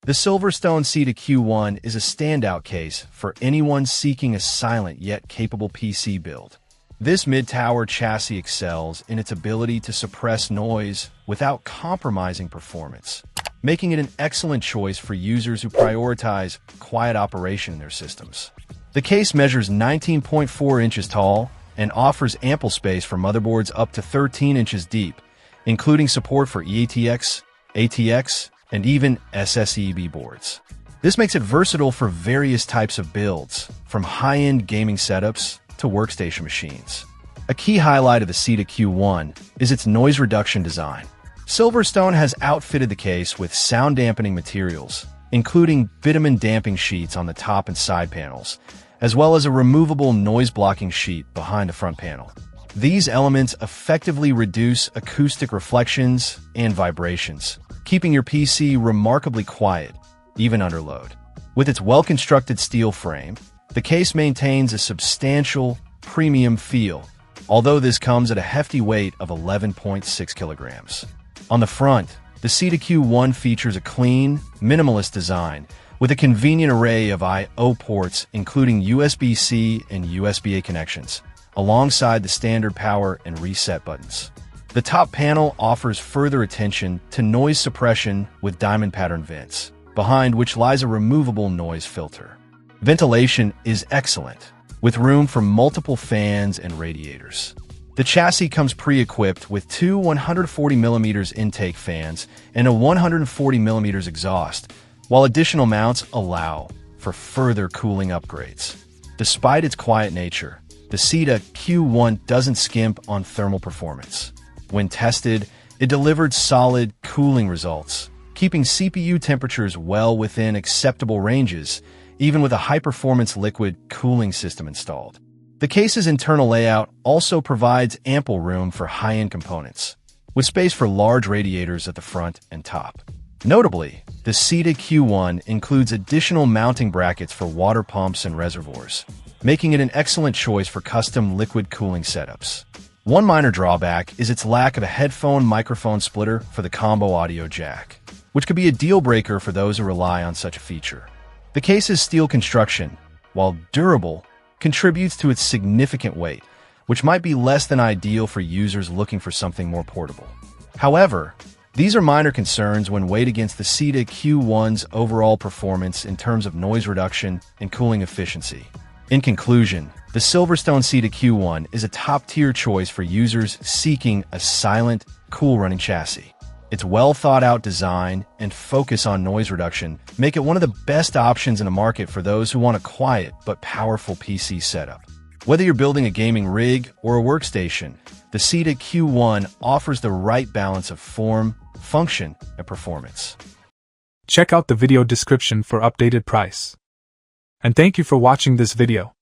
The SilverStone Seta Q1 is a standout case for anyone seeking a silent yet capable PC build. This mid-tower chassis excels in its ability to suppress noise without compromising performance, making it an excellent choice for users who prioritize quiet operation in their systems. The case measures 19.4 inches tall and offers ample space for motherboards up to 13 inches deep, including support for EATX, ATX, and even SSEB boards. This makes it versatile for various types of builds, from high-end gaming setups to workstation machines. A key highlight of the Seta Q1 is its noise reduction design. SilverStone has outfitted the case with sound-dampening materials, including bitumen damping sheets on the top and side panels, as well as a removable noise-blocking sheet behind the front panel. These elements effectively reduce acoustic reflections and vibrations, keeping your PC remarkably quiet, even under load. With its well-constructed steel frame, the case maintains a substantial, premium feel, although this comes at a hefty weight of 11.6 kilograms. On the front, the Seta Q1 features a clean, minimalist design with a convenient array of I/O ports, including USB-C and USB-A connections, alongside the standard power and reset buttons. The top panel offers further attention to noise suppression with diamond pattern vents, behind which lies a removable noise filter. Ventilation is excellent, with room for multiple fans and radiators. The chassis comes pre-equipped with two 140mm intake fans and a 140mm exhaust, while additional mounts allow for further cooling upgrades. Despite its quiet nature, the Seta Q1 doesn't skimp on thermal performance. When tested, it delivered solid cooling results, keeping CPU temperatures well within acceptable ranges, even with a high-performance liquid cooling system installed. The case's internal layout also provides ample room for high-end components, with space for large radiators at the front and top. Notably, the Seta Q1 includes additional mounting brackets for water pumps and reservoirs, making it an excellent choice for custom liquid cooling setups. One minor drawback is its lack of a headphone-microphone splitter for the combo audio jack, which could be a deal-breaker for those who rely on such a feature. The case's steel construction, while durable, contributes to its significant weight, which might be less than ideal for users looking for something more portable. However, these are minor concerns when weighed against the Seta Q1's overall performance in terms of noise reduction and cooling efficiency. In conclusion, the SilverStone Seta Q1 is a top-tier choice for users seeking a silent, cool-running chassis. Its well-thought-out design and focus on noise reduction make it one of the best options in the market for those who want a quiet but powerful PC setup. Whether you're building a gaming rig or a workstation, the Seta Q1 offers the right balance of form, function, and performance. Check out the video description for updated price. And thank you for watching this video.